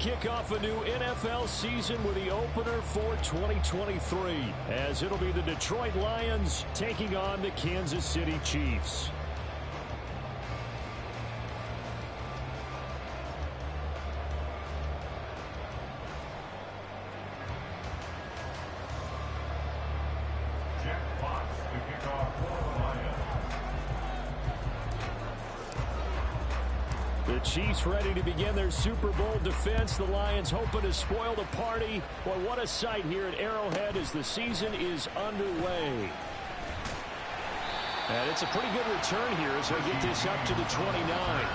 kick off a new NFL season with the opener for 2023, as it'll be the Detroit Lions taking on the Kansas City Chiefs. The Chiefs ready to begin their Super Bowl defense. The Lions hoping to spoil the party. Well, what a sight here at Arrowhead as the season is underway. And it's a pretty good return here as they get this up to the 29.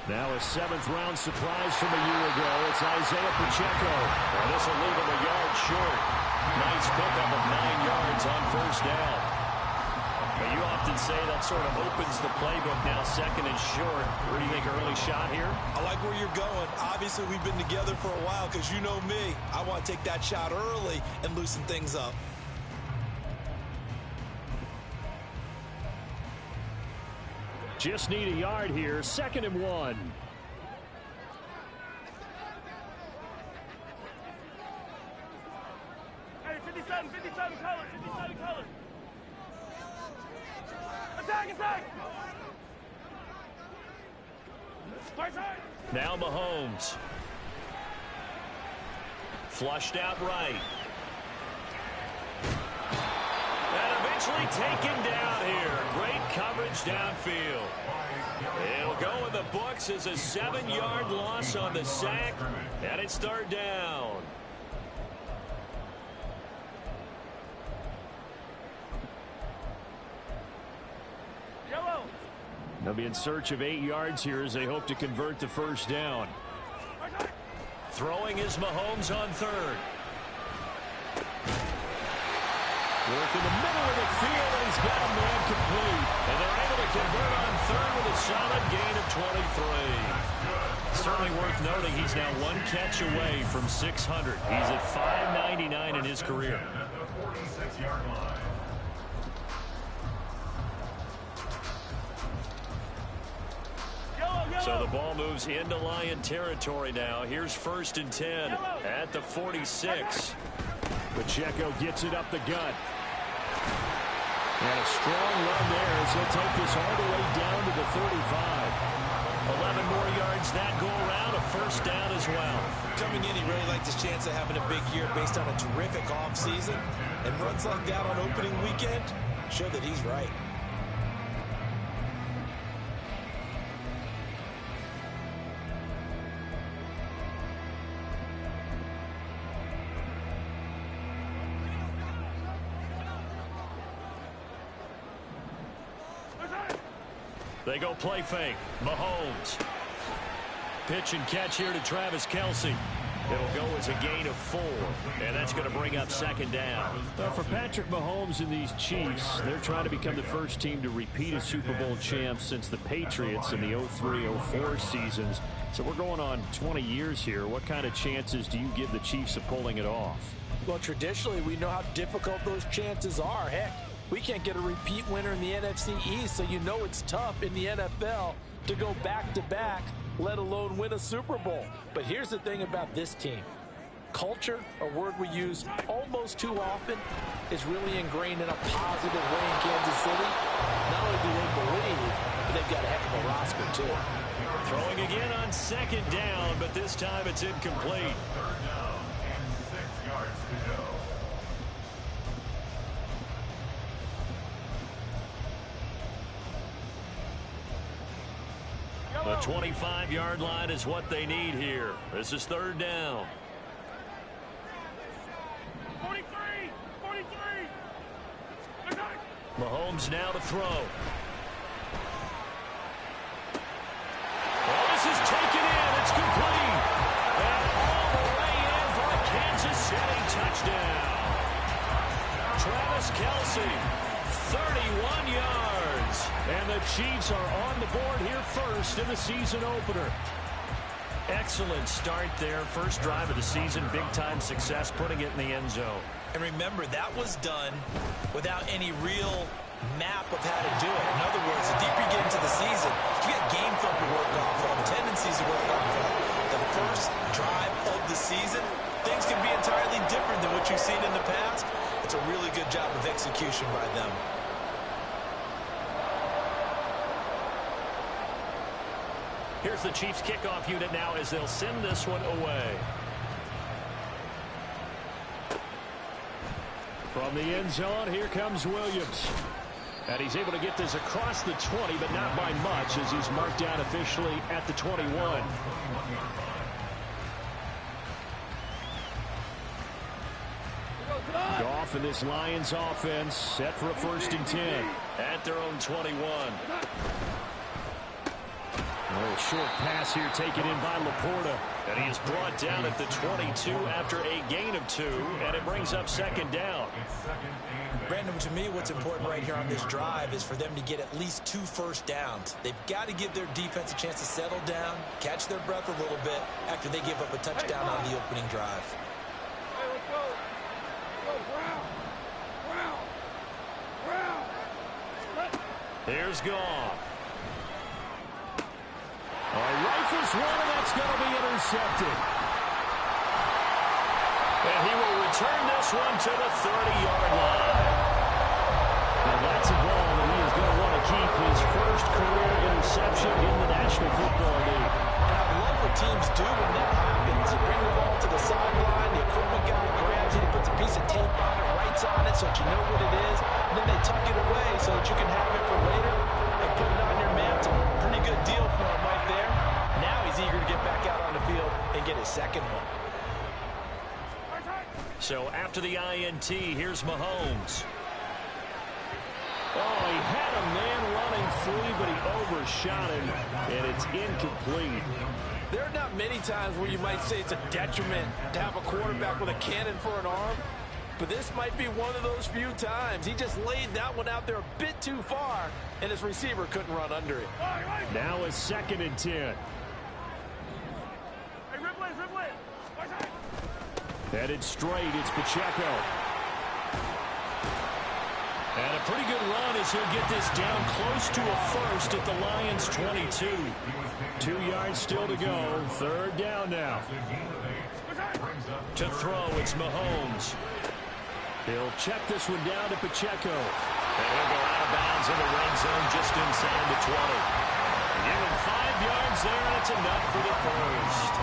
Now a seventh-round surprise from a year ago. It's Isaiah Pacheco. And this will leave him a yard short. Nice pickup of 9 yards on first down. But you often say that sort of opens the playbook now, second and short. Where do you think early shot here? I like where you're going. Obviously, we've been together for a while because you know me. I want to take that shot early and loosen things up. Just need a yard here. 2nd and 1. Hey, 57, color, 57, color. Attack! Now Mahomes. Flushed out right. And eventually taken down here. Great coverage downfield. It'll go in the books as a 7-yard loss on the sack, and it's 3rd down. Yellow. They'll be in search of 8 yards here as they hope to convert the first down. Throwing is Mahomes on 3rd. Work in the middle of the field, and he's got a man complete. And they're able to convert on 3rd with a solid gain of 23. Certainly worth noting he's now 1 catch away from 600. He's at 599 in his career. So the ball moves into Lion territory now. Here's 1st and 10 at the 46. Pacheco gets it up the gut. And a strong run there as he'll take this all the way down to the 35. 11 more yards that go around, a first down as well. Coming in, he really liked his chance of having a big year based on a terrific offseason. And runs like that on opening weekend show that he's right. They go play fake. Mahomes. Pitch and catch here to Travis Kelce. It'll go as a gain of 4. And that's going to bring up 2nd down. Well, for Patrick Mahomes and these Chiefs, they're trying to become the first team to repeat as Super Bowl champs since the Patriots in the 03-04 seasons. So we're going on 20 years here. What kind of chances do you give the Chiefs of pulling it off? Well, traditionally, we know how difficult those chances are. Heck, we can't get a repeat winner in the NFC East, so you know it's tough in the NFL to go back-to-back, let alone win a Super Bowl. But here's the thing about this team. Culture, a word we use almost too often, is really ingrained in a positive way in Kansas City. Not only do they believe, but they've got a heck of a roster, too. Throwing again on 2nd down, but this time it's incomplete. The 25-yard line is what they need here. This is 3rd down. 43. Mahomes now to throw. Well, this is taken in. It's complete. And all the way in for a Kansas City touchdown. Travis Kelce, 31 yards. And the Chiefs are on the board here first in the season opener. Excellent start there. First drive of the season. Big-time success putting it in the end zone. And remember, that was done without any real map of how to do it. In other words, the deeper you get into the season, you got game film to work off of, tendencies to work off of. The first drive of the season, things can be entirely different than what you've seen in the past. It's a really good job of execution by them. Here's the Chiefs kickoff unit now as they'll send this one away. From the end zone, here comes Williams. And he's able to get this across the 20, but not by much as he's marked down officially at the 21. Goff and this Lions offense set for a 1st and 10 at their own 21. A little short pass here taken in by Laporta. And he is brought down at the 22 after a gain of 2. And it brings up 2nd down. Brandon, to me, what's important right here on this drive is for them to get at least 2 first downs. They've got to give their defense a chance to settle down, catch their breath a little bit after they give up a touchdown on the opening drive. Hey, let's go. Let's go, Brown. Brown. Here's Goff. Rifles one, and that's going to be intercepted. And he will return this one to the 30-yard line. And that's a ball that he is going to want to keep his first career interception in the National Football League. And I love what teams do when that happens. You bring the ball to the sideline, the equipment guy grabs it, he puts a piece of tape on it, writes on it so that you know what it is, and then they tuck it away so that you can have it for later and put it on your mantle. Pretty good deal for him right there. Now he's eager to get back out on the field and get his second one. So after the INT, here's Mahomes. Oh, he had a man running free, but he overshot him, and it's incomplete. There are not many times where you might say it's a detriment to have a quarterback with a cannon for an arm, but this might be one of those few times. He just laid that one out there a bit too far, and his receiver couldn't run under it. Now it's 2nd and 10. Headed straight, it's Pacheco. And a pretty good run as he'll get this down close to a first at the Lions' 22. 2 yards still to go. 3rd down now. To throw, it's Mahomes. He'll check this one down to Pacheco. And he'll go out of bounds in the red zone just inside the 20. Give him 5 yards there, and it's enough for the first.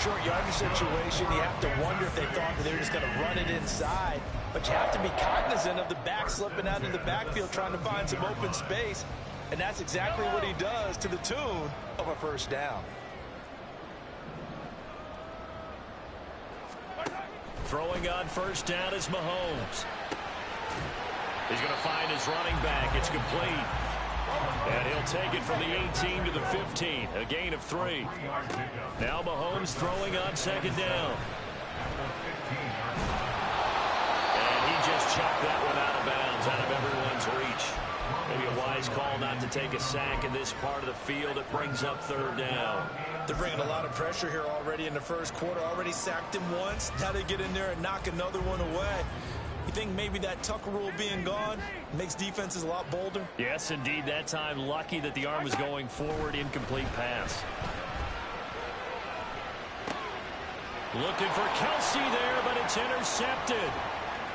Short yardage situation, you have to wonder if they thought that they were just going to run it inside. But you have to be cognizant of the back slipping out in the backfield trying to find some open space. And that's exactly what he does to the tune of a 1st down. Throwing on 1st down is Mahomes. He's going to find his running back. It's complete. And he'll take it from the 18 to the 15. A gain of 3. Now Mahomes throwing on 2nd down. And he just chucked that one out of bounds, out of everyone's reach. Maybe a wise call not to take a sack in this part of the field. It brings up 3rd down. They're bringing a lot of pressure here already in the first quarter. Already sacked him once. Now they get in there and knock another one away. You think maybe that tuck rule being gone makes defenses a lot bolder? Yes, indeed. That time, lucky that the arm was going forward. Incomplete pass. Looking for Kelce there, but it's intercepted.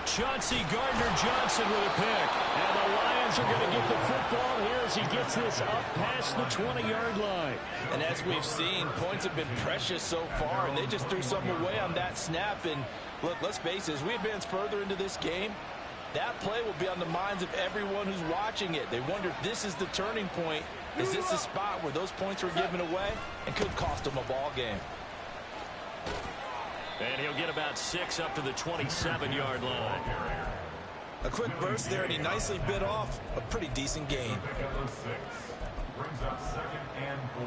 Chauncey Gardner-Johnson with a pick. And the Lions are going to get the football here as he gets this up past the 20-yard line. And as we've seen, points have been precious so far, and they just threw something away on that snap. And look, let's face it, as we advance further into this game, that play will be on the minds of everyone who's watching it. They wonder if this is the turning point. Is this the spot where those points were given away and could cost them a ball game? And he'll get about 6 up to the 27-yard line. A quick burst there, and he nicely bit off a pretty decent gain. Brings up 2nd and 4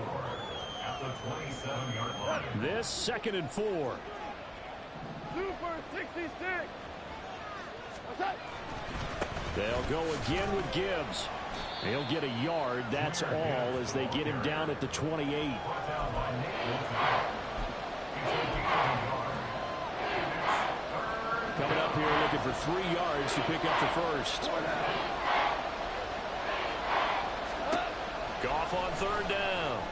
at the 27-yard line. This 2nd and 4. Super 66. They'll go again with Gibbs. He'll get a yard. That's all as they get him down at the 28. Coming up here looking for 3 yards to pick up the first. Goff on 3rd down.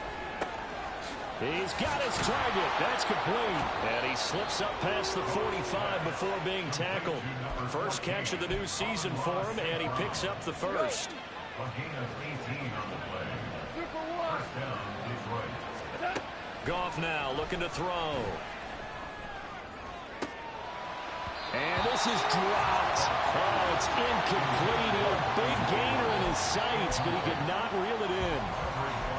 He's got his target. That's complete. And he slips up past the 45 before being tackled. First catch of the new season for him, and he picks up the first. A gain of 18 on the play. Super 1. First down, Detroit. Goff now looking to throw. And this is dropped. Oh, it's incomplete. A big gainer in his sights, but he could not reel it in.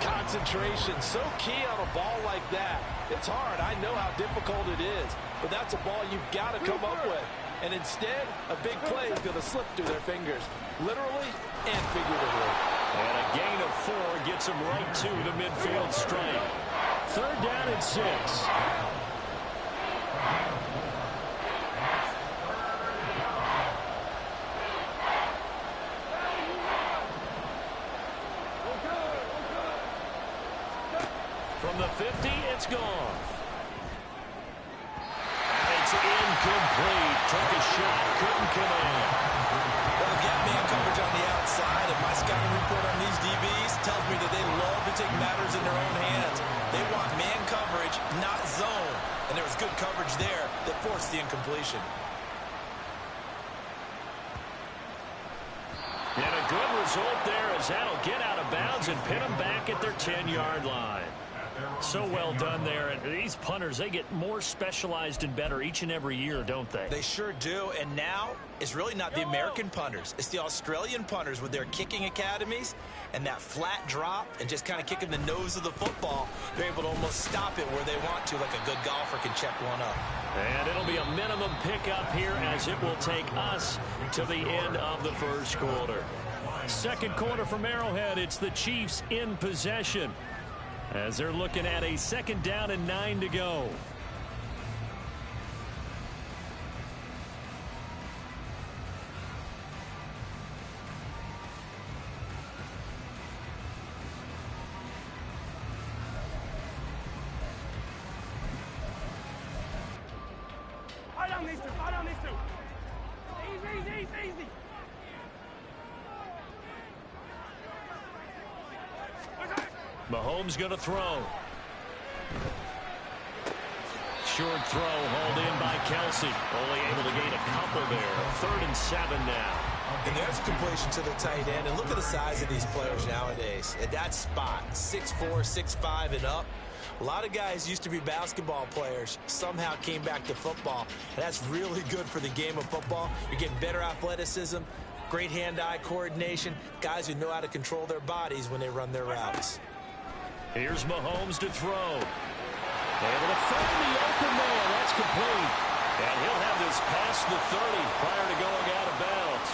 Concentration, so key on a ball like that. It's hard. I know how difficult it is, but that's a ball you've got to come up with. And instead, a big play is going to slip through their fingers, literally and figuratively. And a gain of 4 gets him right to the midfield stripe. 3rd down and 6. From the 50, it's gone. It's incomplete. Took a shot, couldn't come in. Well, they've got man coverage on the outside, and my scouting report on these DBs tells me that they love to take matters in their own hands. They want man coverage, not zone. And there was good coverage there that forced the incompletion. And a good result there as that'll get out of bounds and pin them back at their 10-yard line. So well done there. And these punters, they get more specialized and better each and every year, don't they? They sure do. And now it's really not the American punters. It's the Australian punters with their kicking academies and that flat drop and just kind of kicking the nose of the football. They're able to almost stop it where they want to, like a good golfer can check one up. And it'll be a minimum pickup here as it will take us to the end of the first quarter. Second quarter from Arrowhead, it's the Chiefs in possession as they're looking at a 2nd down and 9 to go. Fight on these two. Fight on these two. Easy. Mahomes going to throw. Short throw hauled in by Kelsey. Only able to gain a couple there. 3rd and 7 now. And there's a completion to the tight end. And look at the size of these players nowadays. At that spot, 6'4", 6'5", and up. A lot of guys used to be basketball players, somehow came back to football. And that's really good for the game of football. You're getting better athleticism, great hand-eye coordination, guys who know how to control their bodies when they run their routes. Here's Mahomes to throw. Able to find the open man. That's complete. And he'll have this past the 30 prior to going out of bounds.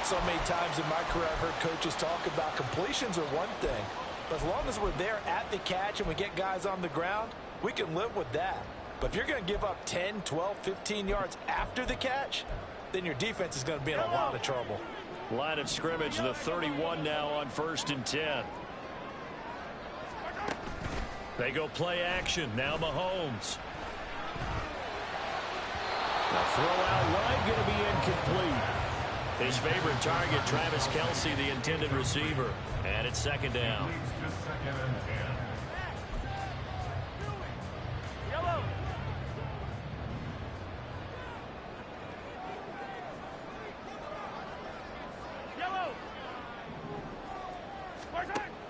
So many times in my career I've heard coaches talk about completions are one thing. But as long as we're there at the catch and we get guys on the ground, we can live with that. But if you're going to give up 10, 12, 15 yards after the catch, then your defense is going to be in a lot of trouble. Line of scrimmage, the 31 now on 1st and 10. They go play action. Now Mahomes. The throw out wide going to be incomplete. His favorite target, Travis Kelsey, the intended receiver. And it's 2nd down. Yellow.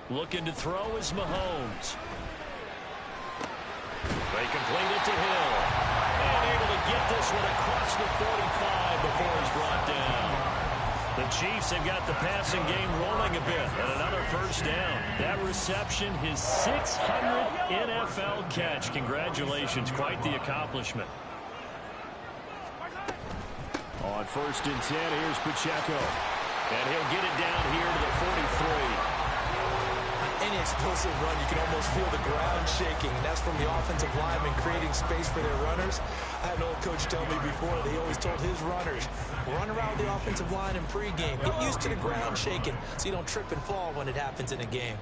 Looking to throw is Mahomes. They complete it to Hill. And able to get this one across the 45 before he's brought down. The Chiefs have got the passing game rolling a bit. And another 1st down. That reception, his 600th NFL catch. Congratulations. Quite the accomplishment. On 1st and 10, here's Pacheco. And he'll get it down here to the 43. Any explosive run, you can almost feel the ground shaking, and that's from the offensive linemen creating space for their runners. I had an old coach tell me before, he always told his runners, run around the offensive line in pregame. Get used to the ground shaking so you don't trip and fall when it happens in a game.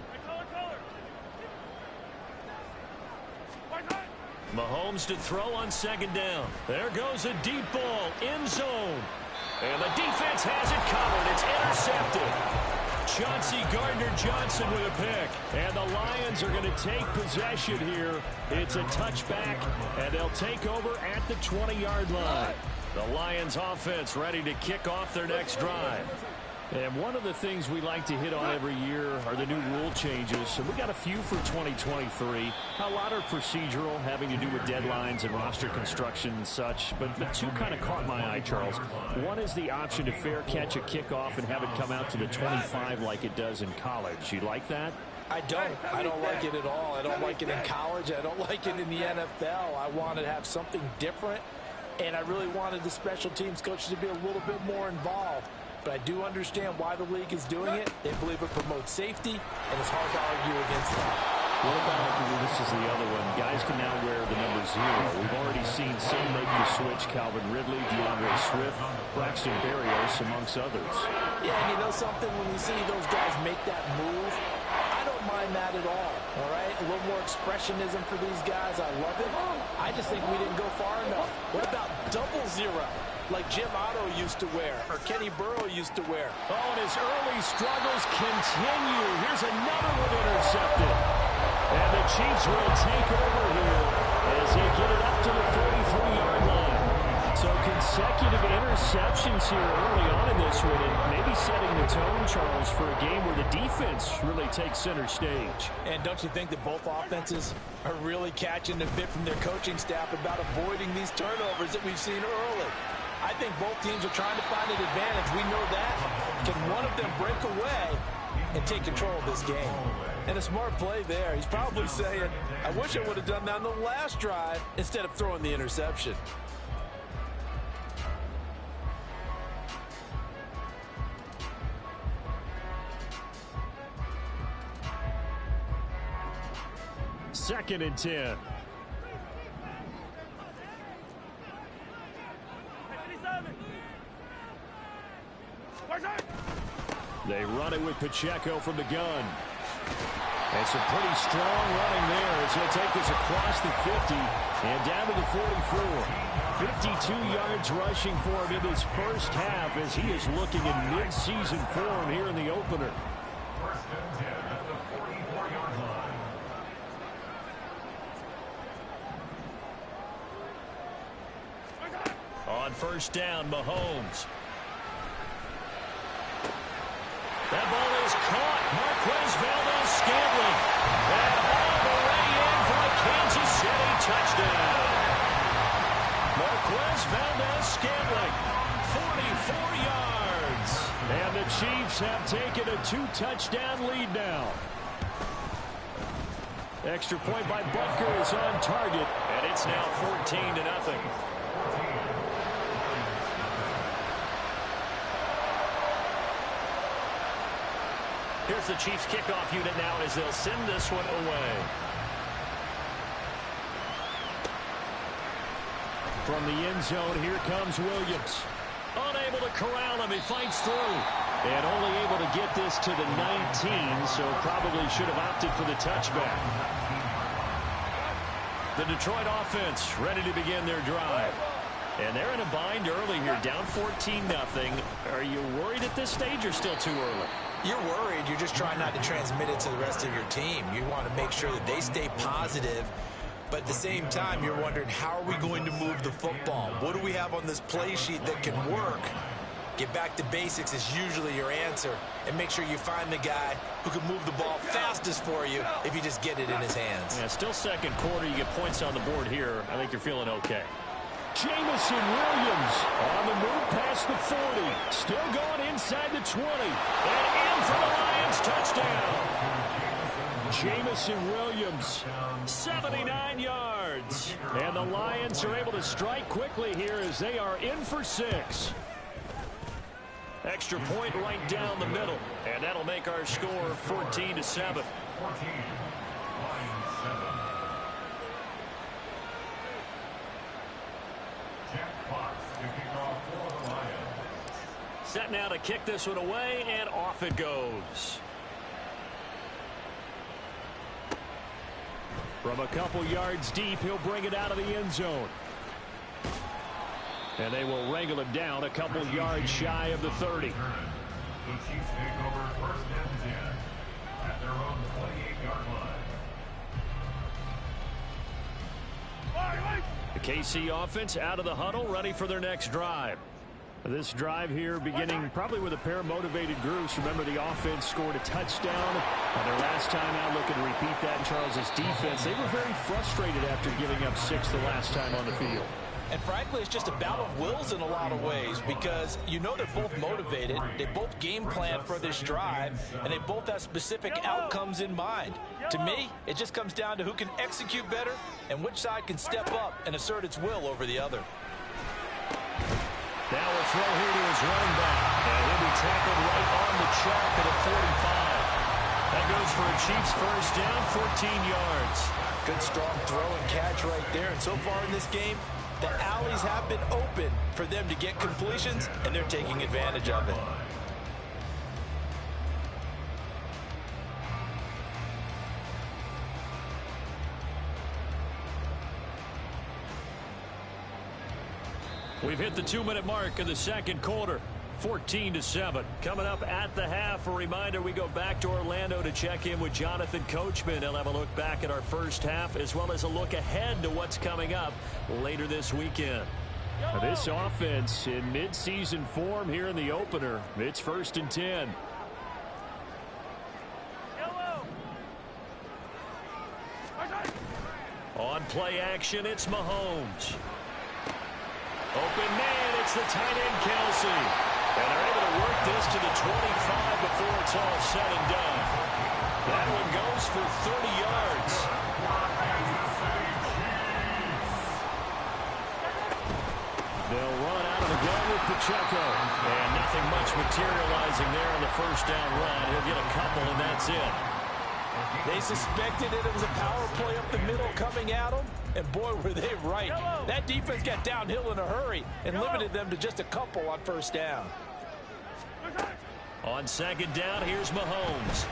Mahomes to throw on 2nd down. There goes a deep ball, end zone. And the defense has it covered. It's intercepted. Chauncey Gardner-Johnson with a pick. And the Lions are going to take possession here. It's a touchback, and they'll take over at the 20-yard line. The Lions offense ready to kick off their next drive. And one of the things we like to hit on every year are the new rule changes. So we got a few for 2023. A lot are procedural, having to do with deadlines and roster construction and such. But two kind of caught my eye, Charles. One is the option to fair catch a kickoff and have it come out to the 25 like it does in college. You like that? I don't like it at all. I don't like it in college. I don't like it in the NFL. I want to have something different, and I really wanted the special teams coaches to be a little bit more involved. But I do understand why the league is doing it. They believe it promotes safety, and it's hard to argue against that. What about, this is the other one, guys can now wear the number 0. We've already seen some make the switch, Calvin Ridley, DeAndre Swift, Braxton Berrios, amongst others. Yeah, and you know something, when you see those guys make that move, I don't mind that at all right? A little more expressionism for these guys. I love it. I just think we didn't go far enough. What about 00? Like Jim Otto used to wear, or Kenny Burrow used to wear. Oh, and his early struggles continue. Here's another one intercepted. And the Chiefs will take over here as they get it up to the 43-yard line. So consecutive interceptions here early on in this one, and maybe setting the tone, Charles, for a game where the defense really takes center stage. And don't you think that both offenses are really catching the bit from their coaching staff about avoiding these turnovers that we've seen early? I think both teams are trying to find an advantage. We know that. Can one of them break away and take control of this game? And a smart play there. He's probably saying, I wish I would have done that on the last drive instead of throwing the interception. Second and 10. They run it with Pacheco from the gun. And some pretty strong running there as he'll take this across the 50 and down to the 44. 52 yards rushing for him in his first half as he is looking in mid-season form here in the opener. First and 10 at the 44-yard line. On first down, Mahomes. That ball is caught. Marquez Valdes-Scantling. And all the way in for a Kansas City touchdown. Marquez Valdes-Scantling, 44 yards. And the Chiefs have taken a 2-touchdown lead now. Extra point by Butker is on target. And it's now 14-0. Here's the Chiefs kickoff unit now as they'll send this one away. From the end zone, here comes Williams. Unable to corral him, he fights through. And only able to get this to the 19, so probably should have opted for the touchback. The Detroit offense ready to begin their drive. And they're in a bind early here, down 14-0. Are you worried at this stage or still too early? You're worried. You're just trying not to transmit it to the rest of your team. You want to make sure that they stay positive. But at the same time, you're wondering, how are we going to move the football? What do we have on this play sheet that can work? Get back to basics is usually your answer. And make sure you find the guy who can move the ball fastest for you if you just get it in his hands. Yeah, still second quarter. You get points on the board here. I think you're feeling okay. Jamison Williams on the move past the 40. Still going inside the 20. And in for the Lions touchdown. Jamison Williams, 79 yards. And the Lions are able to strike quickly here as they are in for 6. Extra point right down the middle. And that'll make our score 14-7. 14, line 7. Jack Fox to kick off for the Lions. Set now to kick this one away, and off it goes. From a couple yards deep, he'll bring it out of the end zone. And they will wrangle him down a couple yards shy of the 30. The Chiefs take over first and 10 at their own 28-yard line. The KC offense out of the huddle, ready for their next drive. This drive here beginning probably with a pair of motivated groups. Remember, the offense scored a touchdown on their last time out, looking to repeat that in Charles's defense. They were very frustrated after giving up 6 the last time on the field. And frankly, it's just a battle of wills in a lot of ways, because you know they're both motivated, they both game plan for this drive, and they both have specific outcomes in mind. To me, it just comes down to who can execute better and which side can step up and assert its will over the other. Now a throw here to his running back, and he'll be tackled right on the chalk at the 45. That goes for a Chiefs first down, 14 yards. Good strong throw and catch right there, and so far in this game, the alleys have been open for them to get completions, and they're taking advantage of it. We've hit the 2-minute mark of the second quarter. 14-7. Coming up at the half, a reminder we go back to Orlando to check in with Jonathan Coachman. He'll have a look back at our first half as well as a look ahead to what's coming up later this weekend. Now, this offense in midseason form here in the opener. It's 1st and 10. On play action, it's Mahomes. Open man, it's the tight end, Kelsey. And they're able to work this to the 25 before it's all said and done. That one goes for 30 yards. They'll run out of the gun with Pacheco. And nothing much materializing there on the first down run. He'll get a couple, and that's it. They suspected it was a power play up the middle coming at them, and boy, were they right. That defense got downhill in a hurry and limited them to just a couple on first down. On second down, here's Mahomes.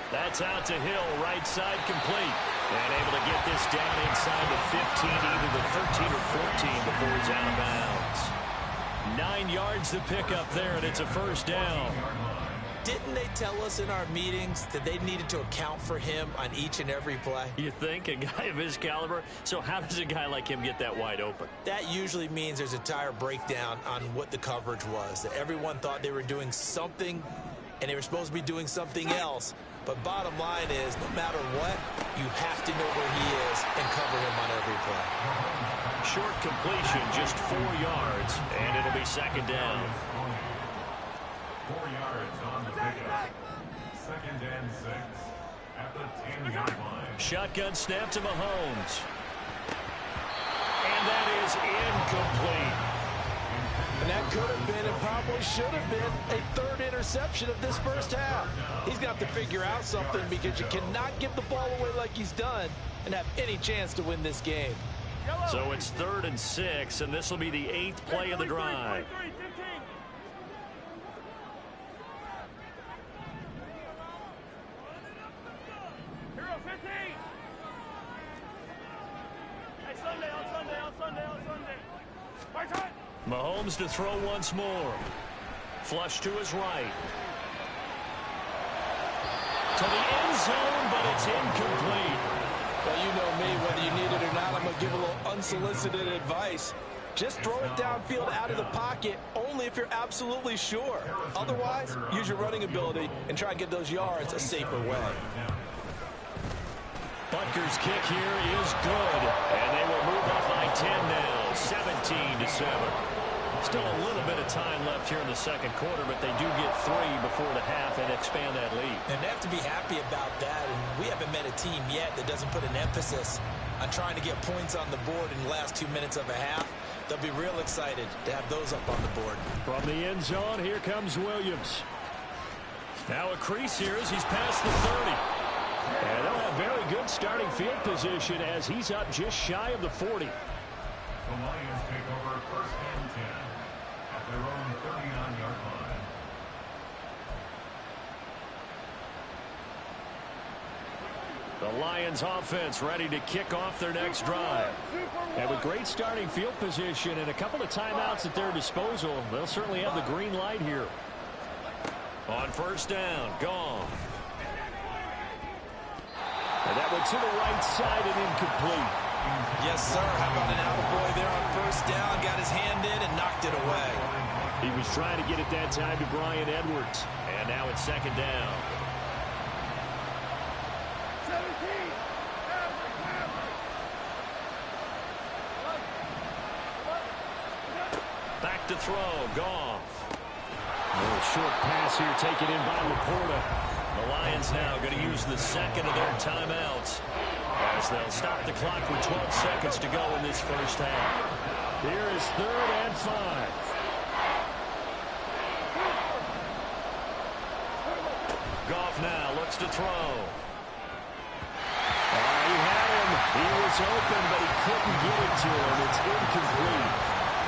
That's out to Hill, right side complete. And able to get this down inside the 15, either the 13 or 14 before he's out of bounds. 9 yards to pick up there, and it's a first down. Didn't they tell us in our meetings that they needed to account for him on each and every play? You think? A guy of his caliber? So how does a guy like him get that wide open? That usually means there's a entire breakdown on what the coverage was. That everyone thought they were doing something, and they were supposed to be doing something else. But bottom line is, no matter what, you have to know where he is and cover him on every play. Short completion, just 4 yards, and it'll be second down. 4 yards on the pickup. 2nd and 6 at the 10-yard line. Shotgun snap to Mahomes. And that is incomplete. And that could have been and probably should have been a third interception of this first half. He's got to figure out something, because you cannot give the ball away like he's done and have any chance to win this game. So it's 3rd and 6, and this will be the 8th play of the drive. Mahomes to throw once more. Flush to his right. To the end zone, but it's incomplete. Well, you know me, whether you need it or not, I'm going to give a little unsolicited advice. Just throw it downfield out of the pocket, only if you're absolutely sure. Otherwise, use your running ability and try and get those yards a safer way. Butker's kick here is good, and they will move up by 10 now, 17-7. Still a little bit of time left here in the second quarter, but they do get 3 before the half and expand that lead. And they have to be happy about that. And we haven't met a team yet that doesn't put an emphasis on trying to get points on the board in the last 2 minutes of a half. They'll be real excited to have those up on the board. From the end zone, here comes Williams. Now a crease here as he's past the 30. And they'll have very good starting field position as he's up just shy of the 40. The Lions take over first and 10 at their own 39-yard line. The Lions offense ready to kick off their next drive. And with great starting field position and a couple of timeouts at their disposal, they'll certainly have the green light here. On first down, Goff. And that went to the right side and incomplete. Yes, sir. How about an attaboy there on first down? Got his hand in and knocked it away. He was trying to get it that time to Bryan Edwards. And now it's second down. 17. Back to throw, Goff. A little short pass here taken in by Laporta. The Lions now going to use the second of their timeouts as they'll stop the clock with 12 seconds to go in this first half. Here is 3rd and 5. Goff now looks to throw. He had him. He was open, but he couldn't get it to him. It's incomplete.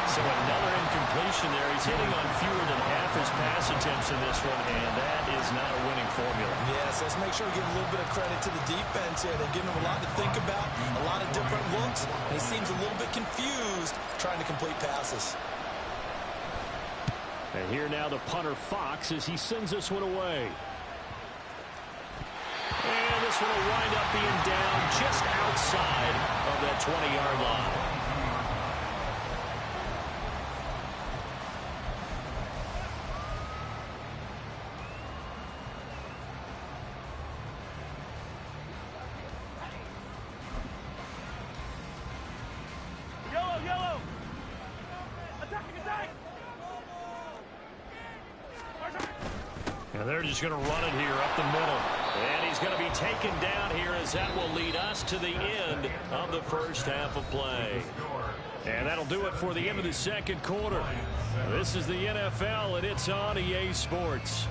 So another incompletion there. He's hitting on fewer than half his pass attempts in this one, and that is not a winning formula. Yes, let's make sure we give a little bit of credit to the defense here. They're giving him a lot to think about, a lot of different looks, and he seems a little bit confused trying to complete passes. And here now the punter Fox as he sends this one away. And this one will wind up being down just outside of that 20-yard line. And they're just going to run it here up the middle. And he's going to be taken down here as that will lead us to the end of the first half of play. And that'll do it for the end of the second quarter. This is the NFL, and it's on EA Sports.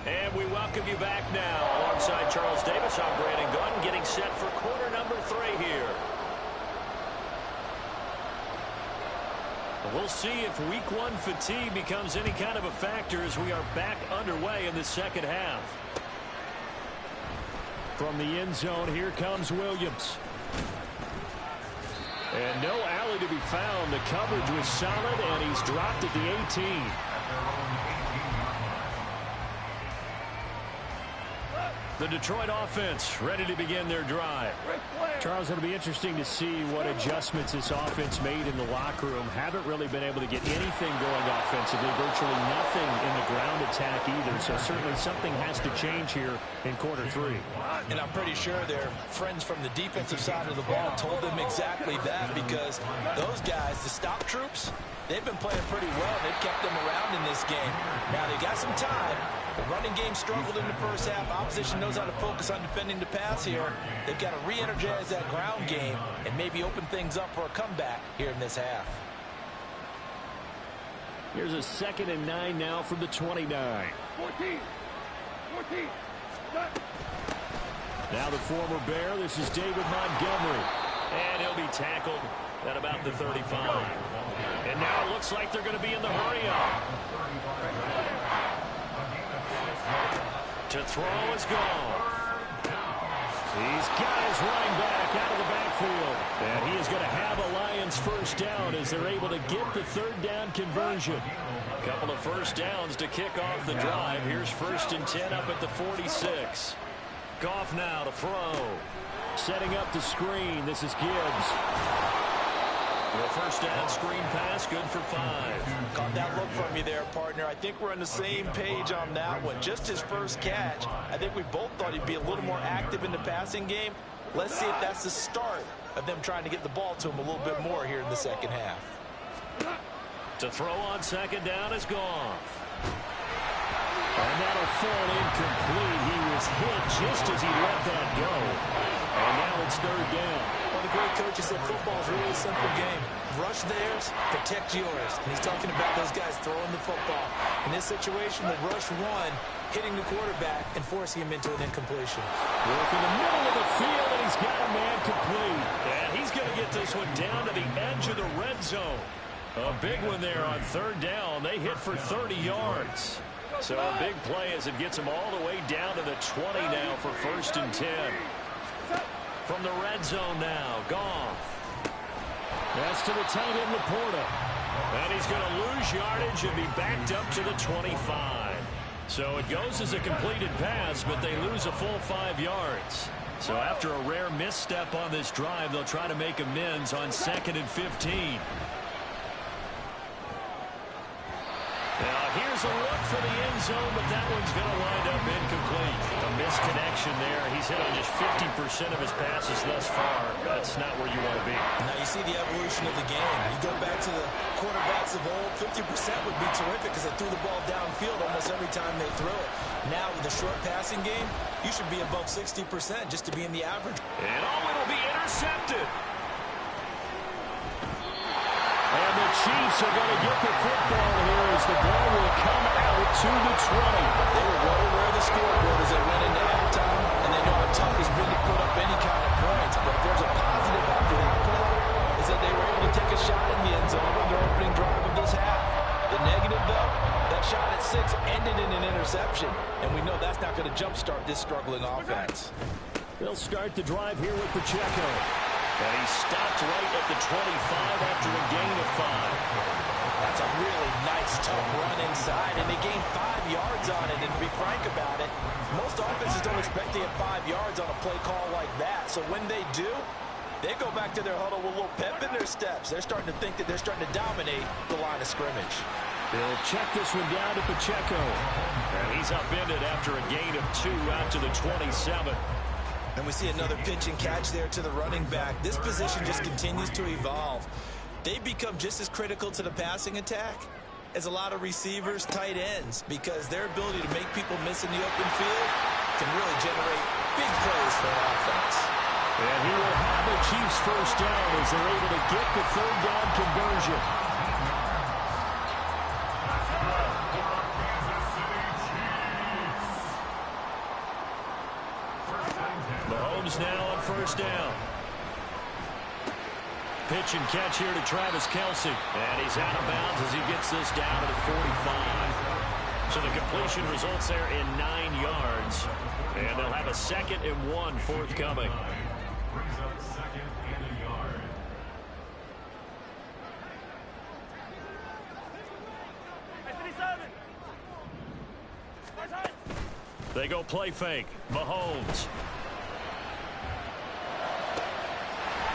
And we welcome you back now. Alongside Charles Davis, I'm Brandon Gordon, getting set for quarter number 3 here. We'll see if week 1 fatigue becomes any kind of a factor as we are back underway in the second half. From the end zone, here comes Williams. And no alley to be found. The coverage was solid, and he's dropped at the 18. The Detroit offense ready to begin their drive. Charles, it'll be interesting to see what adjustments this offense made in the locker room. Haven't really been able to get anything going offensively. Virtually nothing in the ground attack either. So certainly something has to change here in quarter 3. And I'm pretty sure their friends from the defensive side of the ball told them exactly that, because those guys, the stop troops, they've been playing pretty well. They've kept them around in this game. Now they got some time. The running game struggled in the first half. Opposition knows how to focus on defending the pass here. They've got to re-energize that ground game and maybe open things up for a comeback here in this half. Here's a 2nd and 9 now from the 29. 14. Now the former Bear, this is David Montgomery. And he'll be tackled at about the 35. And now it looks like they're going to be in the hurry-up. To throw is Goff. He's got his running back out of the backfield. And he is going to have a Lions first down as they're able to get the 3rd down conversion. A couple of first downs to kick off the drive. Here's 1st and 10 up at the 46. Goff now to throw. Setting up the screen. This is Gibbs. The first down screen pass, good for 5. Caught that look from you there, partner. I think we're on the same page on that one. Just his first catch. I think we both thought he'd be a little more active in the passing game. Let's see if that's the start of them trying to get the ball to him a little bit more here in the second half. To throw on second down is Goff. And that'll fall incomplete. He was hit just as he let that go. And now it's third down. Well, the great coach said football is really a simple game. Rush theirs, protect yours. And he's talking about those guys throwing the football. In this situation, the rush one, hitting the quarterback and forcing him into an incompletion. Work in the middle of the field, and he's got a man complete. And he's going to get this one down to the edge of the red zone. A big one there on third down. They hit for 30 yards. So a big play as it gets them all the way down to the 20 now for 1st and 10. From the red zone now, Goff. That's to the tight end, Laporta. And he's going to lose yardage and be backed up to the 25. So it goes as a completed pass, but they lose a full 5 yards. So after a rare misstep on this drive, they'll try to make amends on 2nd and 15. Now here's a look for the end zone, but that one's going to wind up incomplete. A misconnection there. He's hit on just 50% of his passes thus far. That's not where you want to be. Now you see the evolution of the game. You go back to the quarterbacks of old, 50% would be terrific because they threw the ball downfield almost every time they threw it. Now with the short passing game, you should be above 60% just to be in the average. And it'll be intercepted. And the Chiefs are going to get the football here as the ball will come out to the 20. They were well aware of the scoreboard as they went into halftime, and they know how tough it's been to put up any kind of points. But if there's a positive after that play, is that they were able to take a shot in the end zone on their opening drive of this half. The negative, though, that shot at 6 ended in an interception, and we know that's not going to jumpstart this struggling offense. They'll start the drive here with Pacheco. And he stopped right at the 25 after a gain of 5. That's a really nice, tough run inside, and they gained 5 yards on it. And to be frank about it, most offenses don't expect to get 5 yards on a play call like that. So when they do, they go back to their huddle with a little pep in their steps. They're starting to think that they're starting to dominate the line of scrimmage. They'll check this one down to Pacheco. And he's upended after a gain of 2 out to the 27. And we see another pitch and catch there to the running back. This position just continues to evolve. They become just as critical to the passing attack as a lot of receivers, tight ends, because their ability to make people miss in the open field can really generate big plays for an offense. And he will have the Chiefs first down as they're able to get the third down conversion. Now on first down. Pitch and catch here to Travis Kelce. And he's out of bounds as he gets this down to the 45. So the completion results there in 9 yards. And they'll have a 2nd and 1 forthcoming. Brings up 2nd and a yard. They go play fake. Mahomes.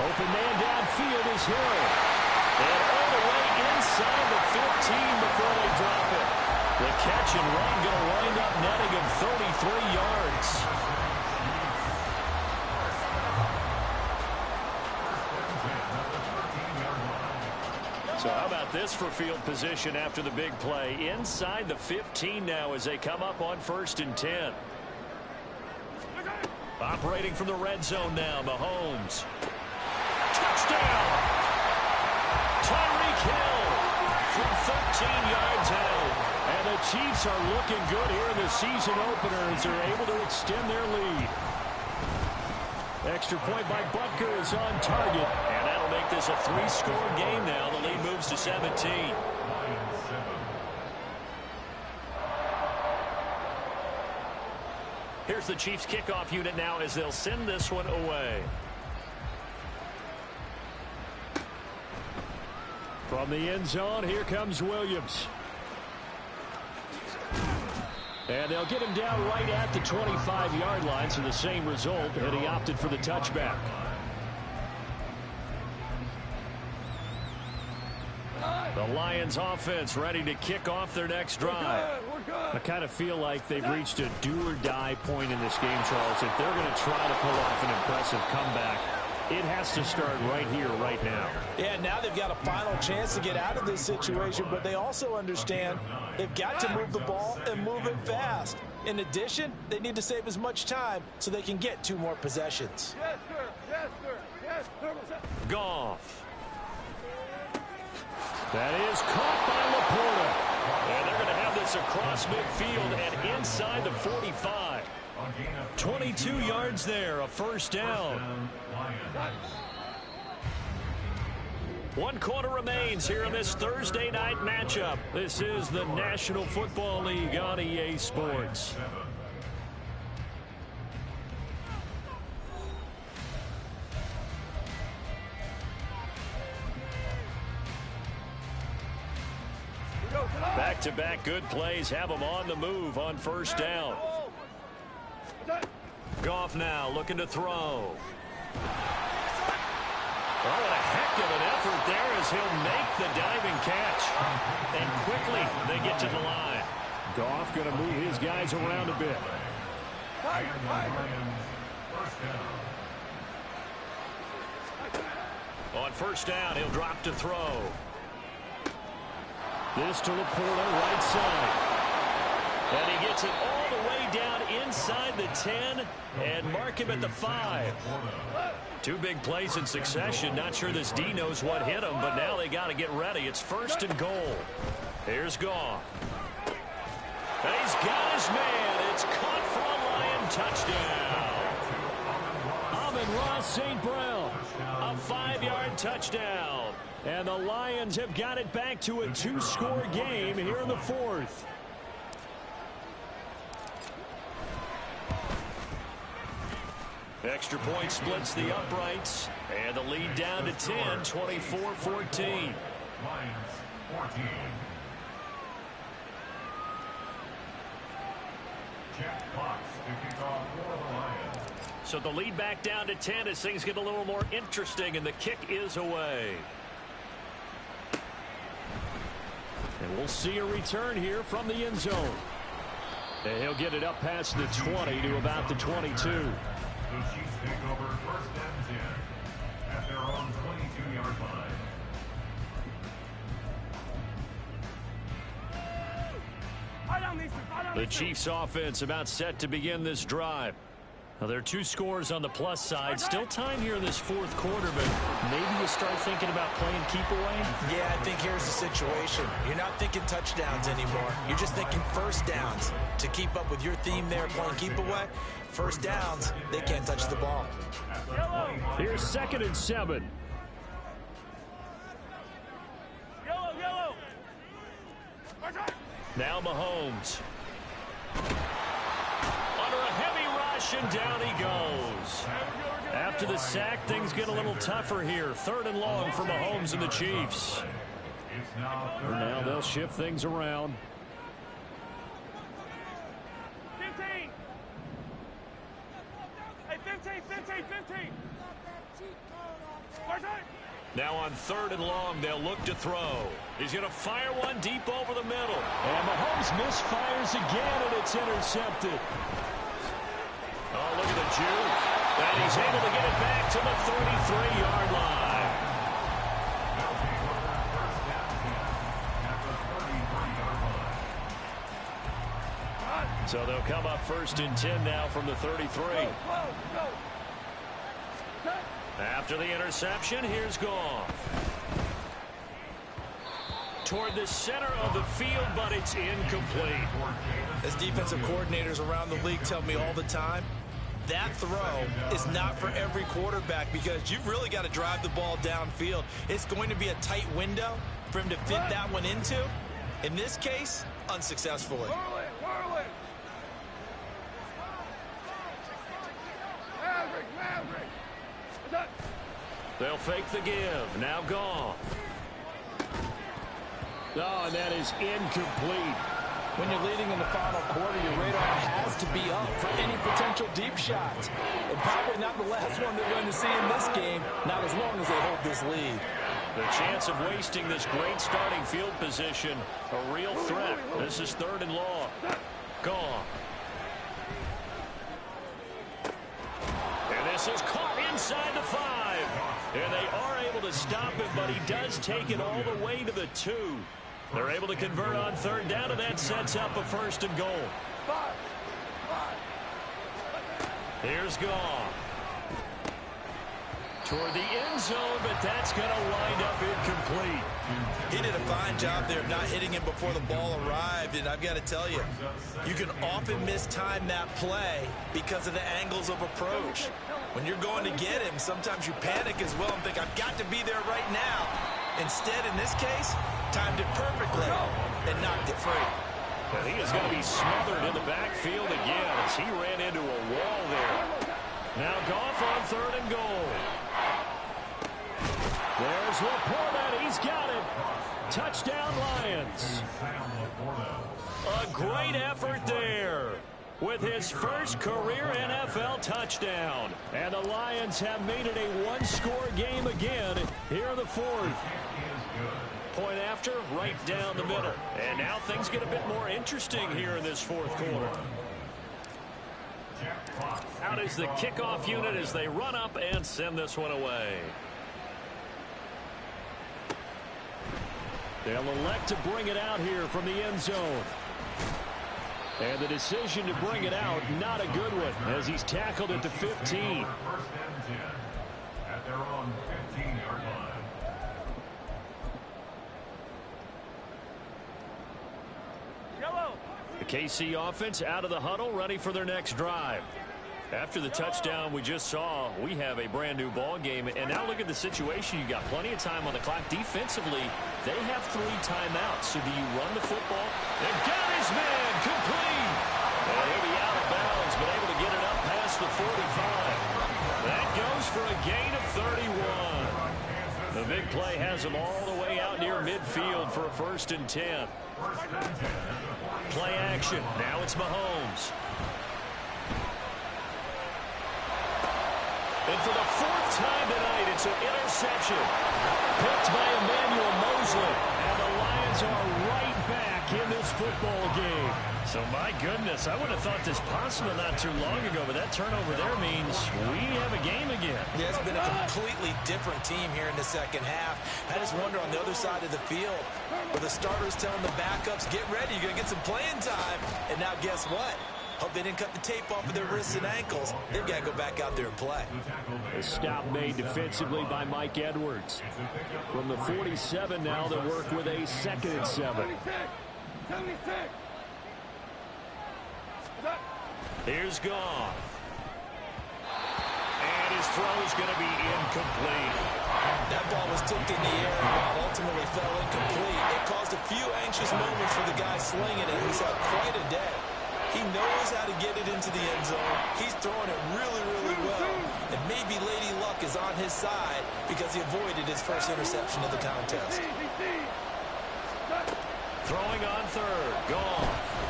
Open man downfield is Hill. And all the way inside the 15 before they drop it. The catch and run going to wind up netting him 33 yards. So how about this for field position after the big play? Inside the 15 now as they come up on 1st and 10. Operating from the red zone now, Mahomes. Touchdown! Tyreek Hill from 13 yards out. And the Chiefs are looking good here in the season opener as they're able to extend their lead. Extra point by Butker is on target. And that'll make this a 3-score game now. The lead moves to 17. Here's the Chiefs kickoff unit now as they'll send this one away. From the end zone, here comes Williams. And they'll get him down right at the 25-yard line, so the same result, and he opted for the touchback. The Lions offense ready to kick off their next drive. I kind of feel like they've reached a do-or-die point in this game, Charles. If they're going to try to pull off an impressive comeback, It has to start right here, right now. Yeah, now they've got a final chance to get out of this situation, but they also understand they've got to move the ball and move it fast. In addition, they need to save as much time so they can get 2 more possessions. Yes, sir. Yes, sir. Yes, sir. Goff. That is caught by Laporta. And they're going to have this across midfield and inside the 45. 22 yards there, a first down. 1 quarter remains here in this Thursday night matchup. This is the National Football League on EA Sports. Back-to-back good plays have them on the move on first down. Goff now looking to throw. Oh, what a heck of an effort there as he'll make the diving catch. And quickly they get to the line. Goff going to move his guys around a bit. On first down, he'll drop to throw. This to Laporta, right side. And he gets it all the way down inside the 10 and mark him at the 5. 2 big plays in succession. Not sure this D knows what hit him, but now they got to get ready. It's 1st and goal. Here's Goff. And he's got his man. It's caught for a Lion touchdown. Amon-Ra St. Brown, a 5-yard touchdown. And the Lions have got it back to a 2-score game here in the 4th. Extra point splits the uprights, and the lead down to 10, 24-14. Lions 14. Jack Fox to kick off for the Lions. So the lead back down to 10 as things get a little more interesting, and the kick is away. And we'll see a return here from the end zone. And he'll get it up past the 20 to about the 22. The Chiefs take over 1st and 10 at their own 22-yard line. The Chiefs offense about set to begin this drive. Now, there are 2 scores on the plus side. Still time here in this 4th quarter, but maybe you start thinking about playing keep away? Yeah, I think here's the situation. You're not thinking touchdowns anymore. You're just thinking first downs. To keep up with your theme there, playing keep away, first downs, they can't touch the ball. Here's 2nd and 7. Yellow. Now Mahomes. Under a heavy rush, and down he goes. After the sack, things get a little tougher here. 3rd and long for Mahomes and the Chiefs. For now, they'll shift things around. 15. Hey, 15. Now on 3rd and long, they'll look to throw. He's going to fire one deep over the middle. And Mahomes misfires again, and it's intercepted. Oh, look at the juke. And he's able to get it back to the 33-yard line. So they'll come up 1st and 10 now from the 33. After the interception, here's Goff. Toward the center of the field, but it's incomplete. As defensive coordinators around the league tell me all the time, that throw is not for every quarterback because you've really got to drive the ball downfield. It's going to be a tight window for him to fit that one into. In this case, unsuccessfully. They'll fake the give. Now Goff. Oh, and that is incomplete. When you're leading in the final quarter, your radar has to be up for any potential deep shots. And probably not the last one they're going to see in this game, not as long as they hold this lead. The chance of wasting this great starting field position, a real threat. This is 3rd and long. Goff. And this is caught inside the 5. And they are able to stop him, but he does take it all the way to the 2. They're able to convert on third down, and that sets up a 1st and goal. Here's Goff. Toward the end zone, but that's going to wind up incomplete. He did a fine job there of not hitting him before the ball arrived, and I've got to tell you, you can often mistime that play because of the angles of approach. When you're going to get him, sometimes you panic as well and think, I've got to be there right now. Instead, in this case, timed it perfectly and knocked it free. And he is going to be smothered in the backfield again as he ran into a wall there. Now Goff on 3rd and goal. There's Laporta. He's got it. Touchdown, Lions. A great effort there with his first career NFL touchdown. And the Lions have made it a one-score game again here in the 4th. Point after, right down the middle. And now things get a bit more interesting here in this 4th quarter. Out is the kickoff unit as they run up and send this one away. They'll elect to bring it out here from the end zone. And the decision to bring it out, not a good one, as he's tackled at the 15. 1st and 10 at their own 15-yard line. The KC offense out of the huddle, ready for their next drive. After the touchdown we just saw, we have a brand new ball game. And now look at the situation. You got plenty of time on the clock. Defensively, they have 3 timeouts. So do you run the football? And got his man complete. And he'll be out of bounds, but able to get it up past the 45. That goes for a gain of 31. The big play has him all the way out near midfield for a 1st and 10. Play action. Now it's Mahomes. And for the 4th time tonight, it's an interception. Picked by Emmanuel Mosley. And the Lions are right back in this football game. So, my goodness, I would have thought this possible not too long ago, but that turnover there means we have a game again. Yeah, it's been a completely different team here in the 2nd half. I just wonder on the other side of the field, where the starters telling the backups, get ready, you're going to get some playing time. And now guess what? Hope they didn't cut the tape off of their wrists and ankles. They've got to go back out there and play. A stop made defensively by Mike Edwards. From the 47 now, they work with a 2nd and 7. Here's Goff. And his throw is going to be incomplete. That ball was tipped in the air and ultimately fell incomplete. It caused a few anxious moments for the guy slinging it. He's had quite a day. He knows how to get it into the end zone. He's throwing it really, really well. And maybe Lady Luck is on his side because he avoided his first interception of the contest. Throwing on 3rd. Goff.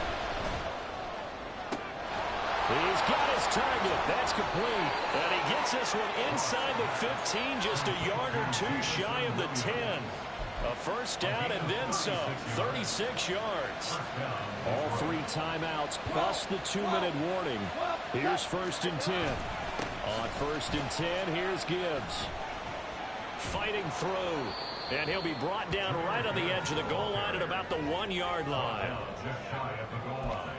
He's got his target. That's complete. And he gets this one inside the 15, just a yard or 2 shy of the 10. A 1st down and then some. 36 yards. All 3 timeouts plus the 2-minute warning. Here's 1st and 10. On 1st and 10, here's Gibbs. Fighting through. And he'll be brought down right on the edge of the goal line at about the 1-yard line. Just shy of the goal line.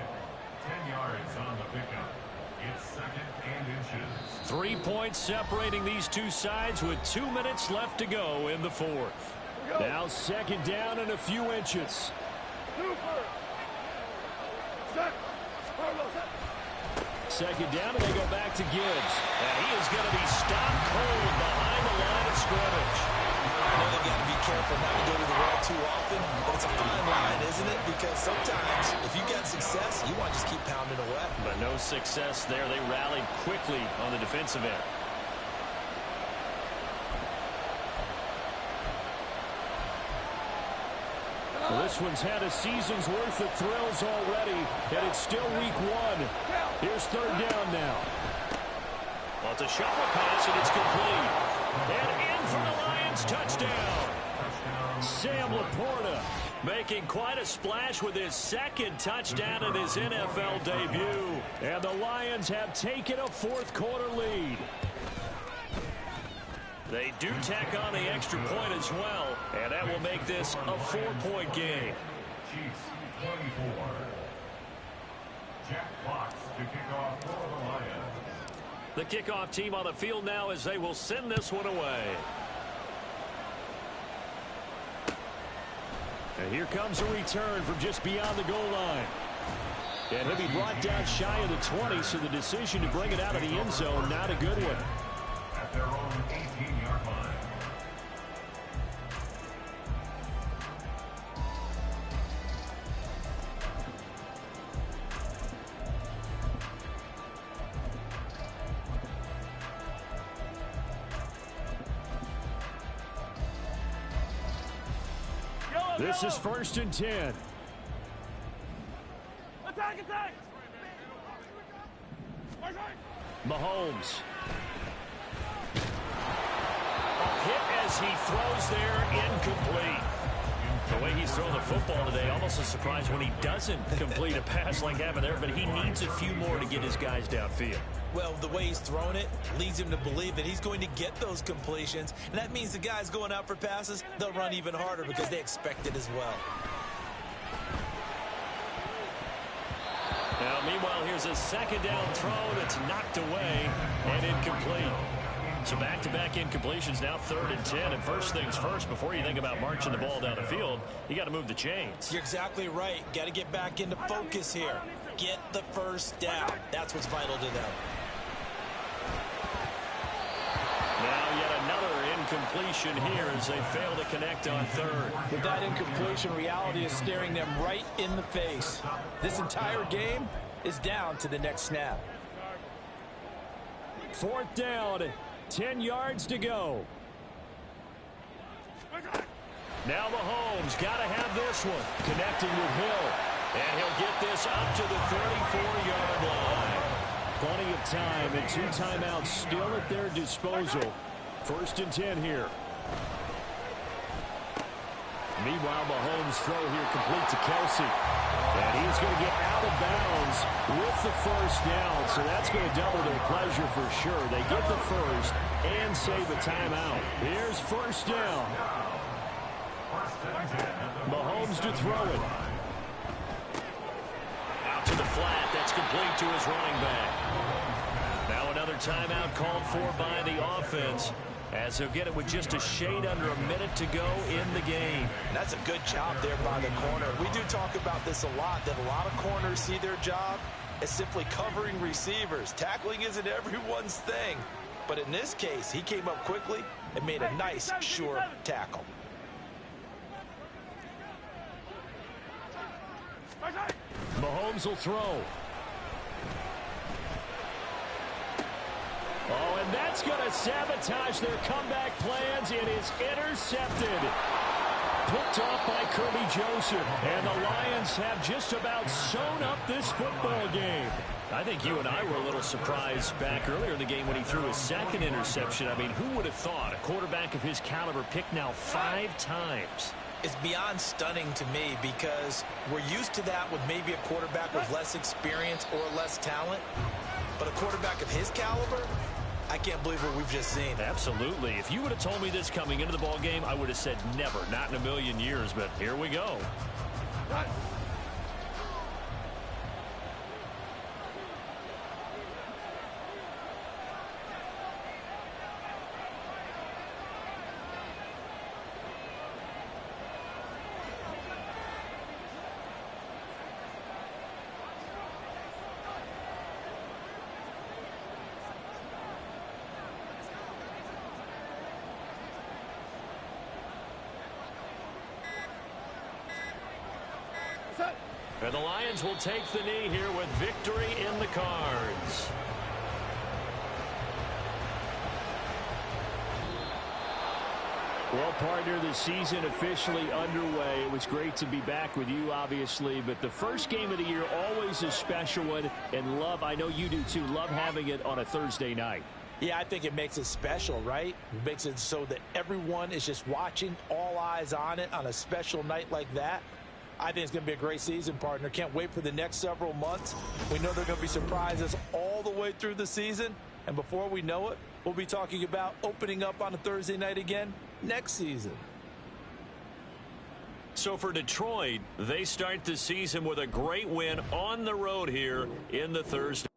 10 yards on the pickup. It's 2nd and inches. 3 points separating these two sides with 2 minutes left to go in the 4th. Now 2nd down and a few inches. 2nd down, and they go back to Gibbs. And he is going to be stopped cold behind the line of scrimmage. I know they've got to be careful not to go to the well too often, but it's a fine line, isn't it? Because sometimes, if you got success, you want to just keep pounding away. But no success there. They rallied quickly on the defensive end. Well, this one's had a season's worth of thrills already, and it's still week 1. Here's 3rd down now. Well, it's a shuffle pass, and it's complete. And in for the Lions touchdown. Sam Laporta making quite a splash with his 2nd touchdown in his NFL debut. And the Lions have taken a 4th quarter lead. They do tack on the extra point as well, and that will make this a 4-point game. Chiefs 24. Jack Fox to kick off for the Lions. The kickoff team on the field now as they will send this one away. And here comes a return from just beyond the goal line. And he'll be brought down shy of the 20, so the decision to bring it out of the end zone, not a good one. At their own 18-yard line. This is 1st and 10. Attack! Mahomes. A hit as he throws there, incomplete. The way he's throwing the football today, almost a surprise when he doesn't complete a pass like that there, but he needs a few more to get his guys downfield. Well, the way he's thrown it leads him to believe that he's going to get those completions, and that means the guys going out for passes, they'll run even harder because they expect it as well. Now, meanwhile, here's a second down throw that's knocked away and incomplete. So back-to-back incompletions, now 3rd and 10. And first things first, before you think about marching the ball down the field, you got to move the chains. You're exactly right. Got to get back into focus here. Get the first down. That's what's vital to them. Now yet another incompletion here as they fail to connect on 3rd. With that incompletion, reality is staring them right in the face. This entire game is down to the next snap. 4th down, 10 yards to go. Now Mahomes got to have this one. Connecting with Hill. And he'll get this up to the 34-yard line. Plenty of time and 2 timeouts still at their disposal. 1st and 10 here. Meanwhile, Mahomes' throw here complete to Kelsey. And he's going to get out of bounds with the first down. So that's going to double their pleasure for sure. They get the first and save a timeout. Here's 1st down. Mahomes to throw it. Out to the flat. That's complete to his running back. Now another timeout called for by the offense, as he'll get it with just a shade under a minute to go in the game. And that's a good job there by the corner. We do talk about this a lot, that a lot of corners see their job as simply covering receivers. Tackling isn't everyone's thing. But in this case, he came up quickly and made a nice, sure tackle. Mahomes will throw. Oh, and that's going to sabotage their comeback plans. It is intercepted. Picked off by Kirby Joseph. And the Lions have just about sewn up this football game. I think you and I were a little surprised back earlier in the game when he threw his second interception. I mean, who would have thought a quarterback of his caliber picked now 5 times? It's beyond stunning to me because we're used to that with maybe a quarterback with less experience or less talent. But a quarterback of his caliber, I can't believe what we've just seen. Absolutely. If you would have told me this coming into the ball game, I would have said never, not in a million years. But here we go. And the Lions will take the knee here with victory in the cards. Well, partner, the season officially underway. It was great to be back with you, obviously, but the first game of the year always a special one. And love, I know you do too, love having it on a Thursday night. Yeah, I think it makes it special, right? It makes it so that everyone is just watching, all eyes on it on a special night like that. I think it's going to be a great season, partner. Can't wait for the next several months. We know there are going to be surprises all the way through the season. And before we know it, we'll be talking about opening up on a Thursday night again next season. So for Detroit, they start the season with a great win on the road here in the Thursday.